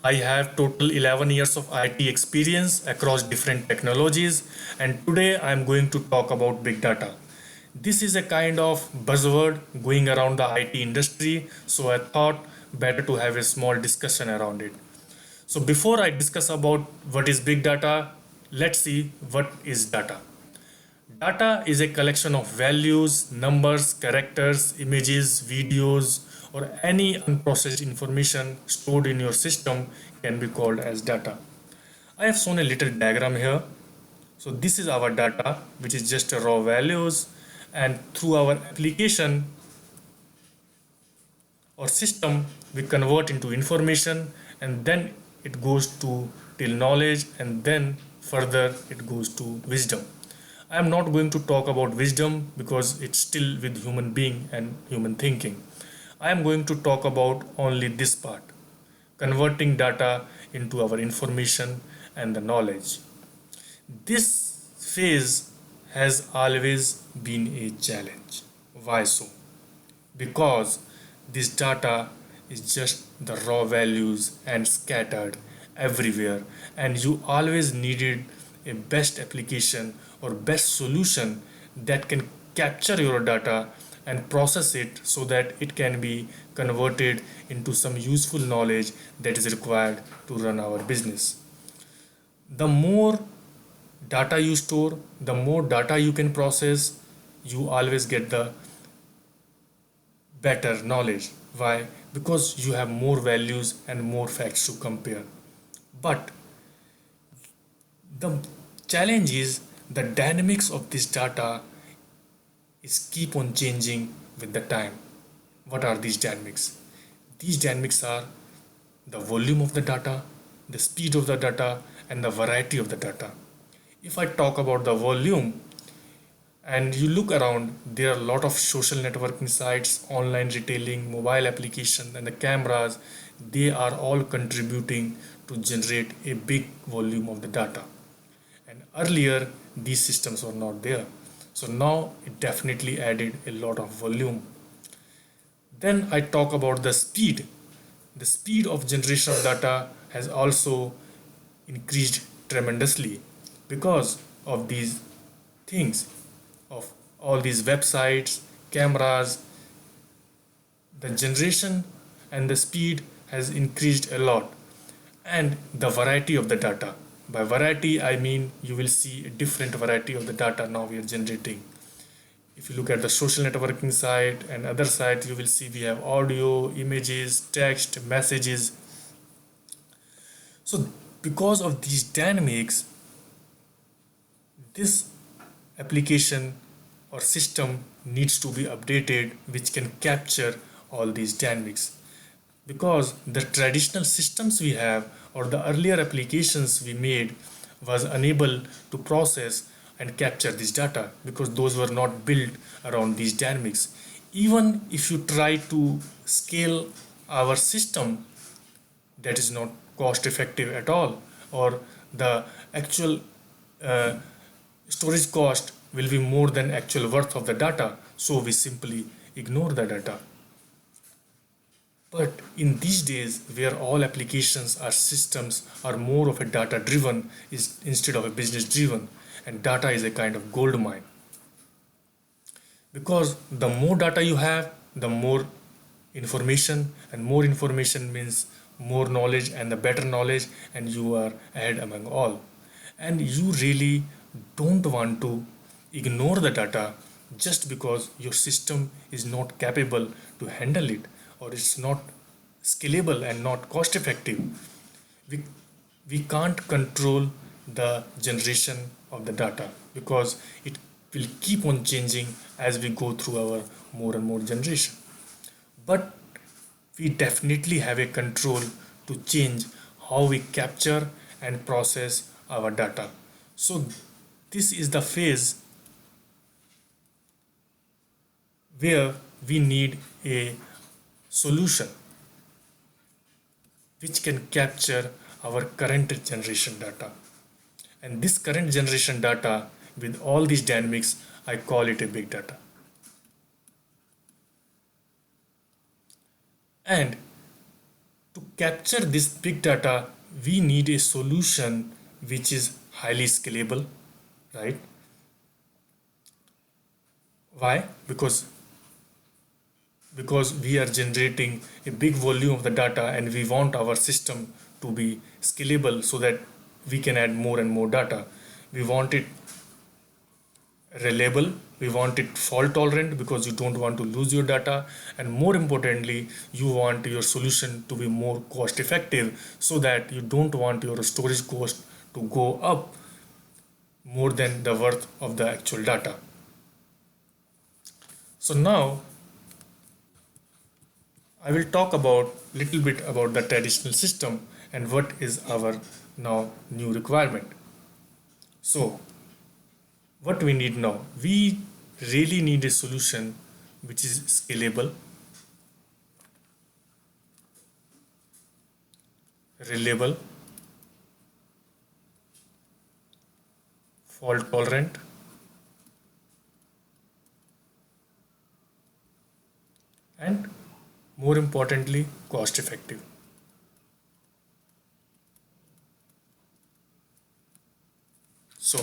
I have total 11 years of IT experience across different technologies, and today I am going to talk about big data. This is a kind of buzzword going around the IT industry, so I thought better to have a small discussion around it. So before I discuss about what is big data, let's see what is data. Data is a collection of values, numbers, characters, images, videos, or any unprocessed information stored in your system can be called as data. I have shown a little diagram here. So this is our data, which is just a raw values, and through our application or system, we convert into information, and then it goes to till knowledge, and then further it goes to wisdom. I am not going to talk about wisdom because it's still with human being and human thinking. I am going to talk about only this part, converting data into our information and the knowledge. This phase has always been a challenge. Why so? Because this data is just the raw values and scattered everywhere, and you always needed a best application or best solution that can capture your data and process it so that it can be converted into some useful knowledge that is required to run our business. The more data you store, the more data you can process, you always get the better knowledge. Why? Because you have more values and more facts to compare. But the challenge is the dynamics of this data is keep on changing with the time. What are these dynamics? These dynamics are the volume of the data, the speed of the data, and the variety of the data. If I talk about the volume, and you look around, there are a lot of social networking sites, online retailing, mobile application, and the cameras. They are all contributing to generate a big volume of the data. And earlier, these systems were not there. So now it definitely added a lot of volume. Then I talk about the speed. The speed of generation of data has also increased tremendously because of these things, of all these websites, cameras. The generation and the speed has increased a lot, and the variety of the data. By variety, I mean you will see a different variety of the data now we are generating. If you look at the social networking site and other sites, you will see we have audio, images, text, messages. So because of these dynamics, this application or system needs to be updated which can capture all these dynamics, because the traditional systems we have or the earlier applications we made was unable to process and capture this data because those were not built around these dynamics. Even if you try to scale our system, that is not cost effective at all, or the actual uh, storage cost will be more than actual worth of the data, so we simply ignore the data. But in these days where all applications or systems are more of a data driven is instead of a business driven, and data is a kind of gold mine, because the more data you have, the more information, and more information means more knowledge, and the better knowledge, and you are ahead among all. And you really don't want to ignore the data just because your system is not capable to handle it, or it's not scalable and not cost effective. We we can't control the generation of the data because it will keep on changing as we go through our more and more generation. But we definitely have a control to change how we capture and process our data. So this is the phase where we need a solution which can capture our current generation data. And this current generation data with all these dynamics, I call it a big data. And to capture this big data, we need a solution which is highly scalable, right? Why? Because we are generating a big volume of the data and we want our system to be scalable so that we can add more and more data. We want it reliable, we want it fault tolerant because you don't want to lose your data, and more importantly you want your solution to be more cost effective so that you don't want your storage cost to go up more than the worth of the actual data. So now I will talk about little bit about the traditional system and what is our now new requirement. So what we need now, we really need a solution which is scalable, reliable, fault tolerant, and more importantly cost effective. So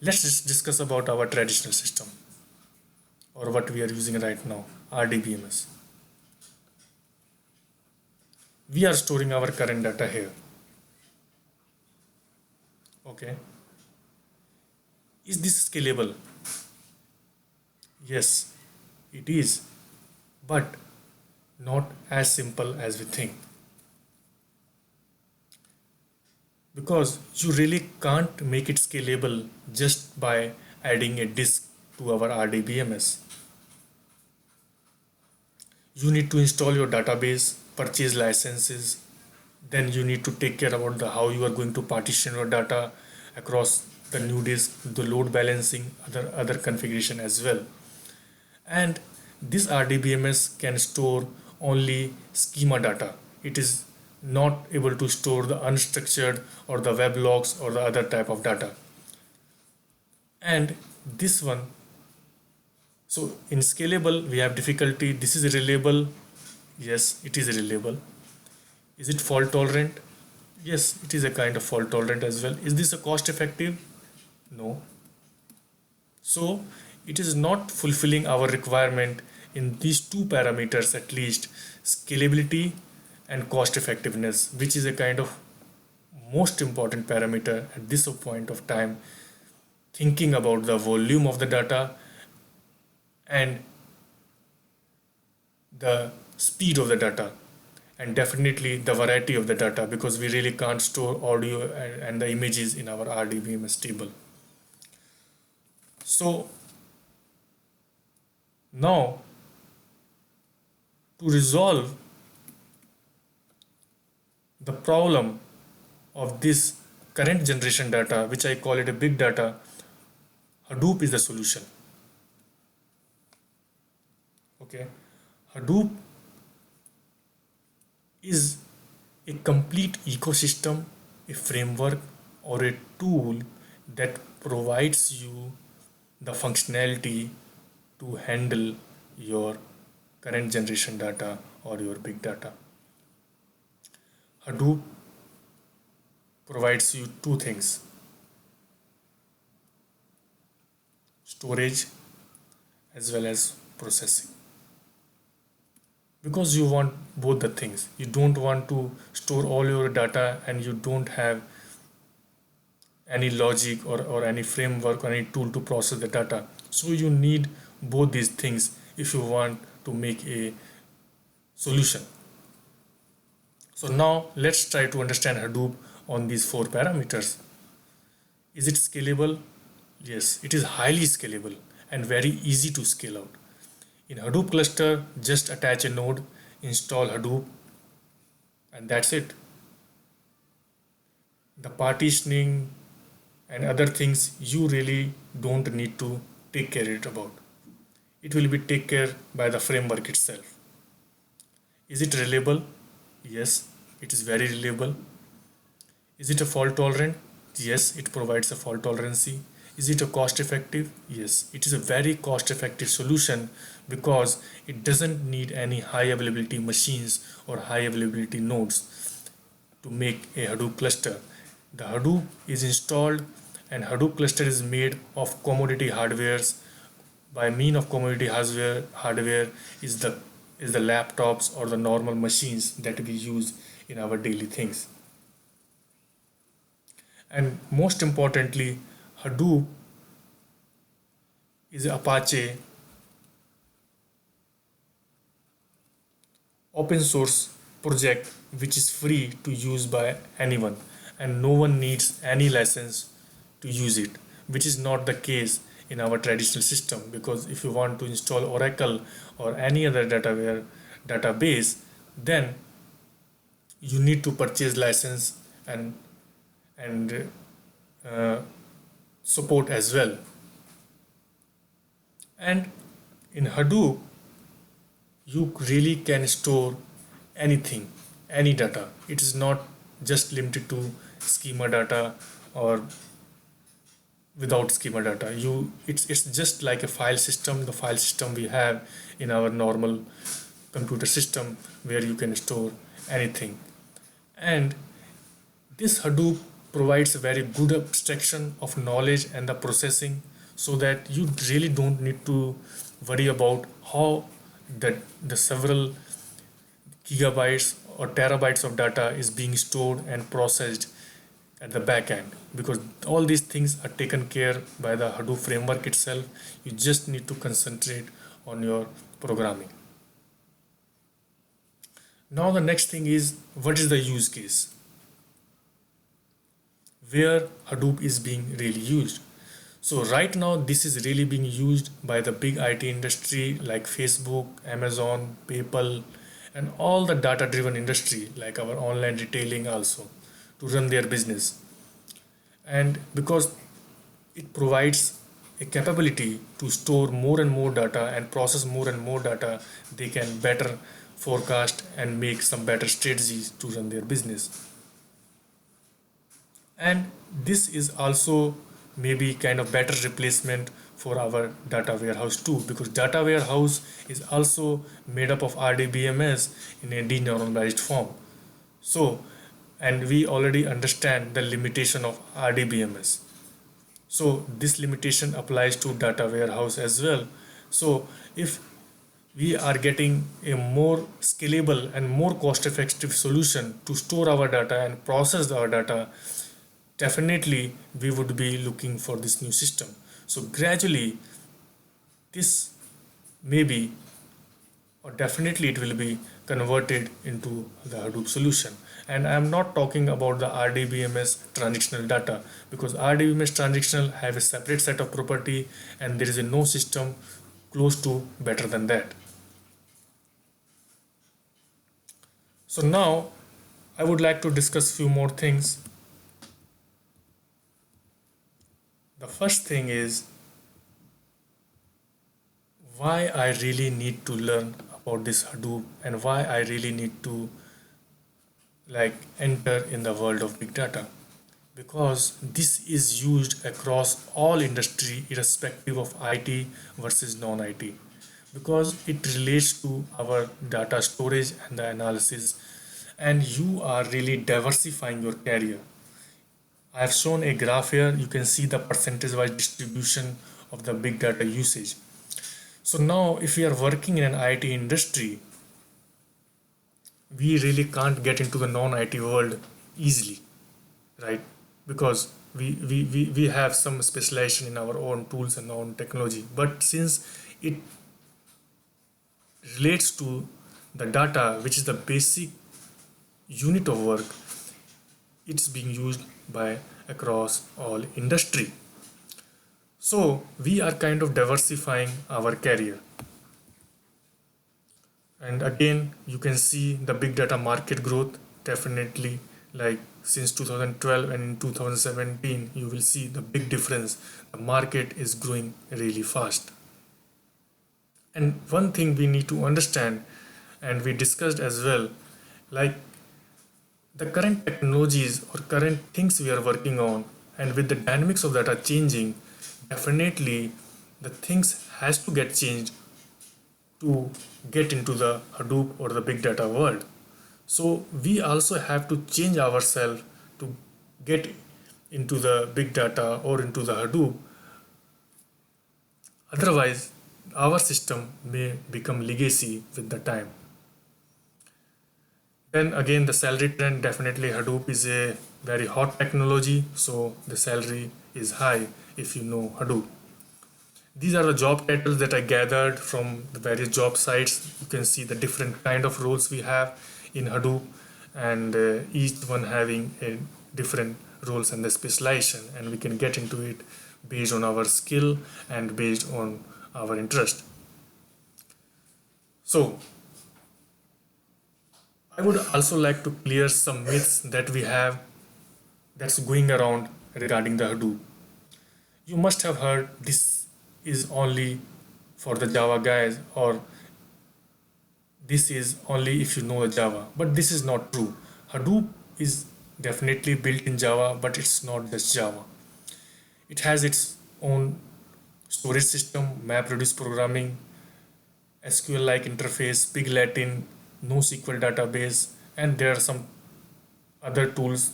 let's just discuss about our traditional system, or what we are using right now, RDBMS. We are storing our current data here. Okay. Is this scalable? Yes, it is, but not as simple as we think. Because you really can't make it scalable just by adding a disk to our RDBMS. You need to install your database, purchase licenses, then you need to take care about the how you are going to partition your data across the new disk, the load balancing, other configuration as well. And this RDBMS can store only schema data. It is not able to store the unstructured or the web logs or the other type of data. And this one, so in scalable we have difficulty. This is reliable. Yes, it is reliable. Is it fault tolerant? Yes, it is a kind of fault tolerant as well. Is this a cost effective? No. So it is not fulfilling our requirement in these two parameters, at least scalability and cost effectiveness, which is a kind of most important parameter at this point of time, thinking about the volume of the data and the speed of the data, and definitely the variety of the data, because we really can't store audio and the images in our RDBMS table. So now to resolve the problem of this current generation data, which I call it a big data, Hadoop is the solution. Okay, Hadoop is a complete ecosystem, a framework, or a tool that provides you the functionality to handle your current generation data or your big data. Hadoop provides you two things: storage as well as processing. Because you want both the things, you don't want to store all your data and you don't have any logic or any framework or any tool to process the data. So you need both these things if you want to make a solution. So now let's try to understand Hadoop on these four parameters. Is it scalable? Yes, it is highly scalable and very easy to scale out. In Hadoop cluster, just attach a node, install Hadoop, and that's it. The partitioning and other things you really don't need to take care it about. It will be taken care by the framework itself. Is it reliable? Yes, it is very reliable. Is it a fault tolerant? Yes, it provides a fault tolerancy. Is it a cost effective? Yes, it is a very cost effective solution because it doesn't need any high availability machines or high availability nodes. to make a Hadoop cluster. The Hadoop is installed and Hadoop cluster is made of commodity hardwares. By mean of commodity hardware is the laptops or the normal machines that we use in our daily things. And most importantly, Hadoop is Apache open source project which is free to use by anyone, and no one needs any license to use it, which is not the case in our traditional system, because if you want to install Oracle or any other database, then you need to purchase license and uh, support as well. And in Hadoop you really can store anything, any data. It is not just limited to schema data or without schema data. It's just like a file system, the file system we have in our normal computer system, where you can store anything. And this Hadoop provides a very good abstraction of knowledge and the processing, so that you really don't need to worry about how the several gigabytes or terabytes of data is being stored and processed at the back end, because all these things are taken care by the Hadoop framework itself. You just need to concentrate on your programming. Now the next thing is, what is the use case where Hadoop is being really used? So right now this is really being used by the big IT industry like Facebook, Amazon, PayPal, and all the data driven industry like our online retailing also, to run their business. And because it provides a capability to store more and more data and process more and more data, they can better forecast and make some better strategies to run their business. And this is also maybe kind of better replacement for our data warehouse too, because data warehouse is also made up of RDBMS in a denormalized form. So, and we already understand the limitation of RDBMS. So this limitation applies to data warehouse as well. So if we are getting a more scalable and more cost effective solution to store our data and process our data, definitely we would be looking for this new system. So gradually this may be, or definitely it will be converted into the Hadoop solution. And I am not talking about the RDBMS transactional data, because RDBMS transactional have a separate set of property and there is a no system close to better than that. So now I would like to discuss few more things. The first thing is why I really need to learn about this Hadoop and why I really need to enter in the world of big data, because this is used across all industry irrespective of IT versus non-IT, because it relates to our data storage and the analysis, and you are really diversifying your career. I have shown a graph here. You can see the percentage wise distribution of the big data usage. So now if we are working in an IT industry, we really can't get into the non-IT world easily, right? Because we have some specialization in our own tools and own technology. But since it relates to the data, which is the basic unit of work, it's being used by across all industry. So we are kind of diversifying our career. And again, you can see the big data market growth definitely, like since 2012 and in 2017, you will see the big difference. The market is growing really fast. And one thing we need to understand, and we discussed as well, like the current technologies or current things we are working on, and with the dynamics of that are changing, definitely the things has to get changed to get into the Hadoop or the big data world. So we also have to change ourselves to get into the big data or into the Hadoop. Otherwise, our system may become legacy with the time. Then again, the salary trend, definitely Hadoop is a very hot technology, so the salary is high if you know Hadoop. These are the job titles that I gathered from the various job sites. You can see the different kind of roles we have in Hadoop, and each one having a different roles and the specialization, and we can get into it based on our skill and based on our interest. So I would also like to clear some myths that we have that's going around regarding the Hadoop. You must have heard this is only for the Java guys, or this is only if you know Java. But this is not true. Hadoop is definitely built in Java, but it's not just Java. It has its own storage system, MapReduce programming, SQL-like interface, Big Latin, NoSQL database, and there are some other tools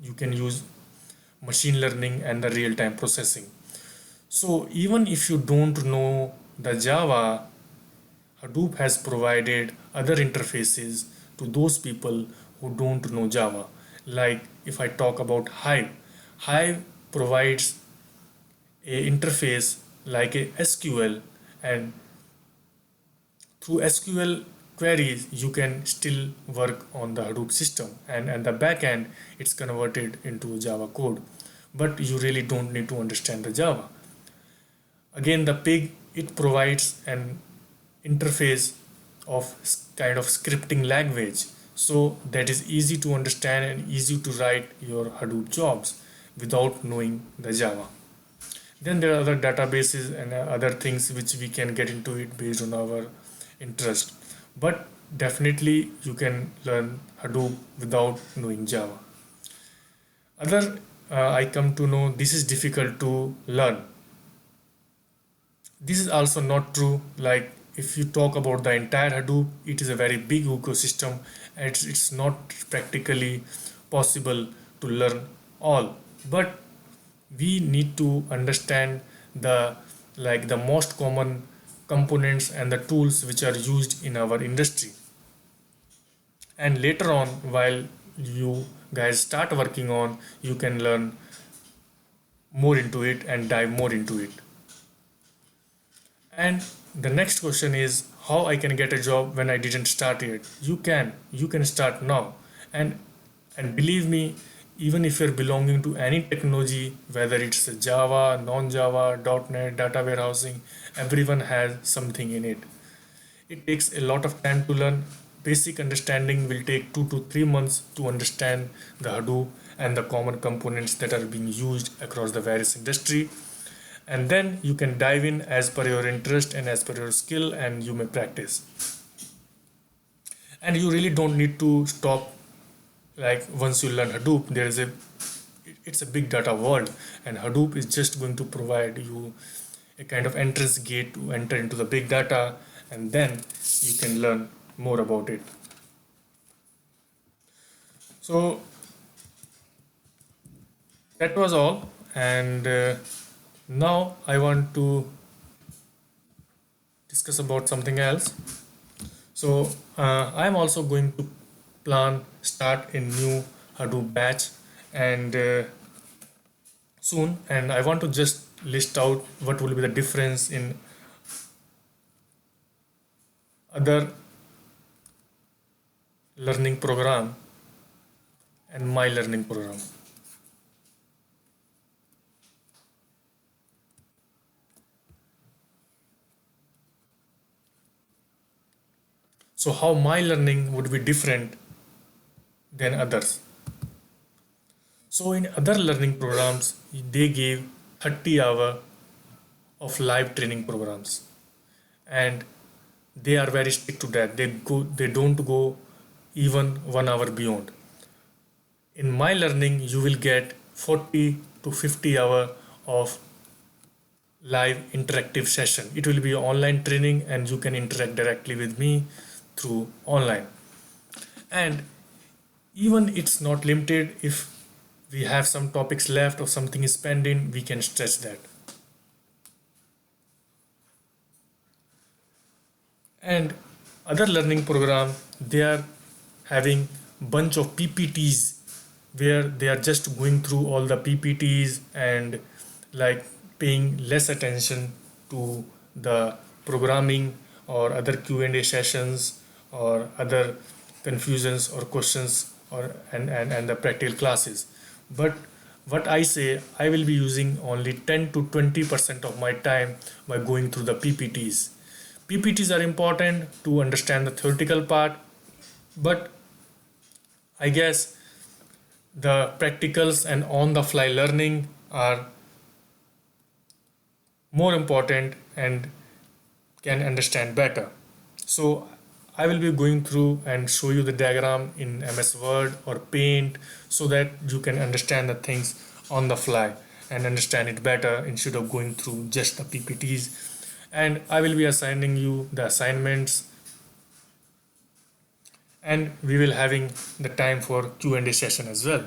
you can use, machine learning and the real-time processing. So even if you don't know the Java, Hadoop has provided other interfaces to those people who don't know Java. Like if I talk about Hive, Hive provides a interface like a SQL, and through SQL queries you can still work on the Hadoop system, and the backend it's converted into Java code. But you really don't need to understand the Java. Again, the pig, it provides an interface of kind of scripting language, so that is easy to understand and easy to write your Hadoop jobs without knowing the Java. Then there are other databases and other things which we can get into it based on our interest, but definitely you can learn Hadoop without knowing Java. Other I come to know this is difficult to learn. This is also not true. Like if you talk about the entire Hadoop, it is a very big ecosystem, and it's not practically possible to learn all. But we need to understand the the most common components and the tools which are used in our industry. And later on, while you guys start working on, you can learn more into it and dive more into it. And the next question is how I can get a job when I didn't start yet. You can start now. And believe me, even if you're belonging to any technology, whether it's Java, non-Java, .NET, data warehousing, everyone has something in it. It takes a lot of time to learn. Basic understanding will take 2 to 3 months to understand the Hadoop and the common components that are being used across the various industry, and then you can dive in as per your interest and as per your skill, and you may practice. And you really don't need to stop. Like once you learn Hadoop, it's a big data world, and Hadoop is just going to provide you a kind of entrance gate to enter into the big data, and then you can learn more about it. So that was all, and now I want to discuss about something else. So I am also going to start a new Hadoop batch, and soon, and I want to just list out what will be the difference in other learning program and my learning program. So how my learning would be different than others. So in other learning programs, they gave 30 hour of live training programs, and they are very strict to that. They don't go even 1 hour beyond. In my learning, you will get 40 to 50 hour of live interactive session. It will be online training, and you can interact directly with me through online. And even it's not limited. If we have some topics left or something is pending, we can stretch that. And other learning program, they are having bunch of PPTs where they are just going through all the PPTs and like paying less attention to the programming or other Q&A sessions or other confusions or questions or and the practical classes. But what I say, I will be using only 10 to 20% of my time by going through the PPTs. PPTs are important to understand the theoretical part, but I guess the practicals and on the fly learning are more important and can understand better. So I will be going through and show you the diagram in MS Word or Paint so that you can understand the things on the fly and understand it better instead of going through just the PPTs. And I will be assigning you the assignments, and we will having the time for Q&A session as well.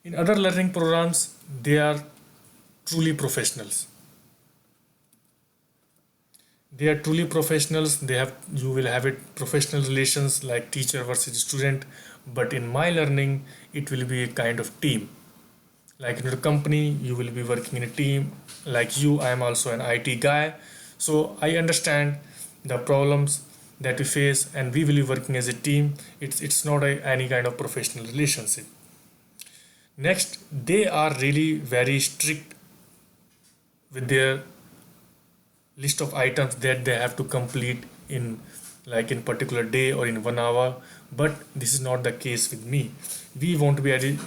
In other learning programs, they are truly professionals. They are truly professionals. You will have it professional relations like teacher versus student. But in my learning, it will be a kind of team. Like in your company, you will be working in a team. Like you, I am also an IT guy. So I understand the problems that we face, and we will be working as a team. It's not any kind of professional relationship. Next, they are really very strict with their list of items that they have to complete in like in particular day or in 1 hour. But this is not the case with me. We want to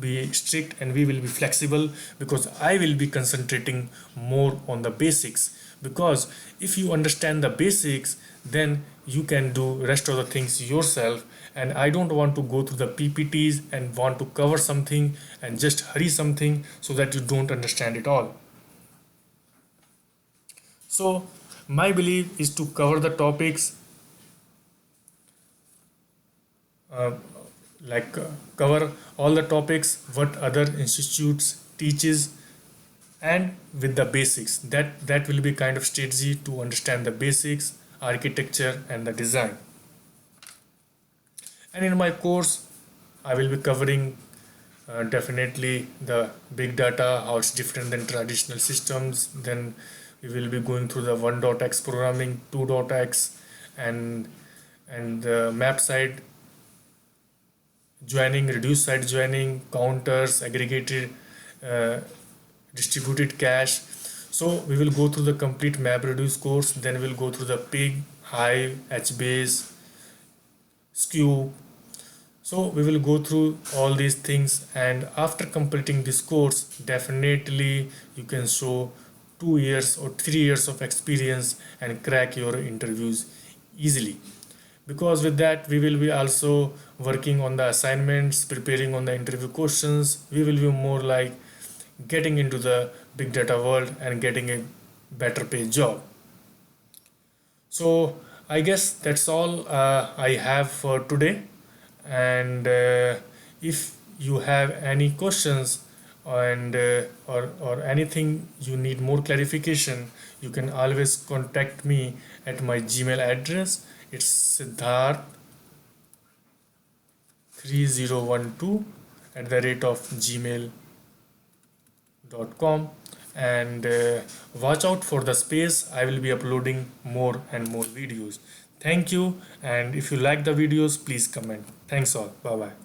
be strict, and we will be flexible because I will be concentrating more on the basics. Because if you understand the basics, then you can do rest of the things yourself. And I don't want to go through the PPTs and want to cover something and just hurry something so that you don't understand it all. So my belief is to cover the topics uh, cover all the topics what other institutes teaches, and with the basics. That will be kind of strategy to understand the basics, architecture and the design. And in my course, I will be covering definitely the big data, how it's different than traditional systems. Then we will be going through the 1.x programming, 2.x, and the map side joining, reduced side joining, counters, aggregated, uh, distributed cache. So we will go through the complete MapReduce course. Then we'll go through the pig, hive, HBase, skew. So we will go through all these things, and after completing this course, definitely you can show 2 years or 3 years of experience and crack your interviews easily. Because with that, we will be also working on the assignments, preparing on the interview questions. We will be more like getting into the big data world and getting a better paid job. So I guess that's all I have for today. And if you have any questions and or anything you need more clarification, you can always contact me at my Gmail address. It's Siddharth 3012 at the rate of gmail.com. And watch out for the space. I will be uploading more and more videos. Thank you, and if you like the videos, please comment. Thanks all. Bye bye.